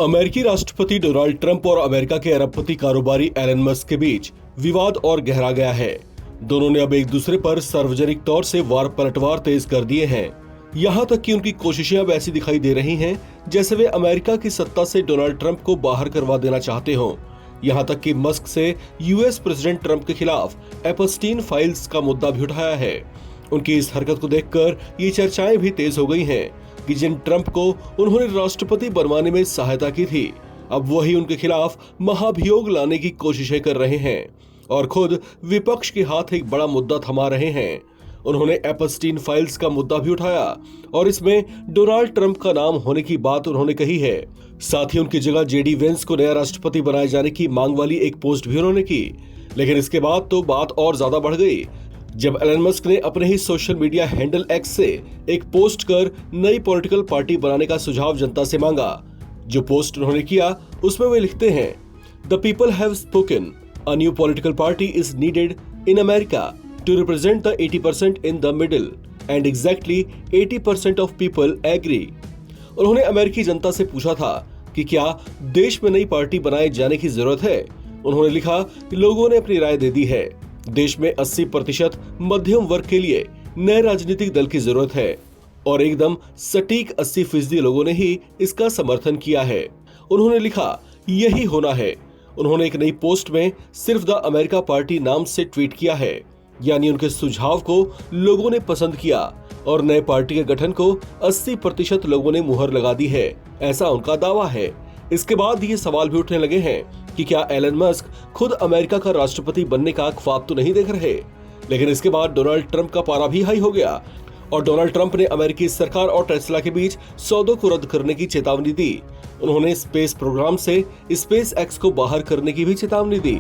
अमेरिकी राष्ट्रपति Donald Trump और अमेरिका के अरबपति कारोबारी एलन मस्क के बीच विवाद और गहरा गया है। दोनों ने अब एक दूसरे पर सार्वजनिक तौर से वार पलटवार तेज कर दिए हैं। यहाँ तक कि उनकी कोशिशें अब ऐसी दिखाई दे रही हैं जैसे वे अमेरिका की सत्ता से डोनाल्ड ट्रंप को बाहर करवा देना चाहते हों। यहाँ तक कि मस्क से यूएस प्रेसिडेंट ट्रंप के खिलाफ एपस्टीन फाइल्स का मुद्दा भी उठाया है। उनकी इस हरकत को देखकर ये चर्चाएं भी तेज हो गई हैं कि जिन ट्रंप को उन्होंने राष्ट्रपति बनवाने में सहायता की थी, अब वही उनके खिलाफ महाभियोग लाने की कोशिशें कर रहे हैं और खुद विपक्ष के हाथ एक बड़ा मुद्दा थमा रहे हैं। उन्होंने एपस्टीन फाइल्स का मुद्दा भी उठाया और इसमें डोनाल्ड ट्रंप का नाम होने की बात उन्होंने कही है। साथ ही उनकी जगह जेडी वेंस को नया राष्ट्रपति बनाए जाने की मांग वाली एक पोस्ट भी उन्होंने की। लेकिन इसके बाद तो बात और ज्यादा बढ़ गई जब एलन मस्क ने अपने ही सोशल मीडिया हैंडल एक्स से एक पोस्ट कर नई पॉलिटिकल पार्टी बनाने का सुझाव जनता से मांगा। जो पोस्ट उन्होंने किया उसमें वे लिखते हैं, the people have spoken, a new political party is needed in America to represent the 80% in the middle and exactly 80% of people agree. उन्होंने अमेरिकी जनता से पूछा था कि क्या देश में नई पार्टी बनाए जाने की जरूरत है। उन्होंने लिखा कि लोगों ने अपनी राय दे दी है। देश में 80% मध्यम वर्ग के लिए नए राजनीतिक दल की जरूरत है और एकदम सटीक 80% लोगों ने ही इसका समर्थन किया है। उन्होंने लिखा, यही होना है। उन्होंने एक नई पोस्ट में सिर्फ द अमेरिका पार्टी नाम से ट्वीट किया है, यानी उनके सुझाव को लोगों ने पसंद किया और नए पार्टी के गठन को 80% लोगों ने मुहर लगा दी है, ऐसा उनका दावा है। इसके बाद ये सवाल भी उठने लगे हैं कि क्या एलन मस्क खुद अमेरिका का राष्ट्रपति बनने का ख्वाब तो नहीं देख रहे। लेकिन इसके बाद डोनाल्ड ट्रंप का पारा भी हाई हो गया और डोनाल्ड ट्रंप ने अमेरिकी सरकार और टेस्ला के बीच सौदों को रद्द करने की चेतावनी दी। उन्होंने स्पेस प्रोग्राम से स्पेस एक्स को बाहर करने की भी चेतावनी दी।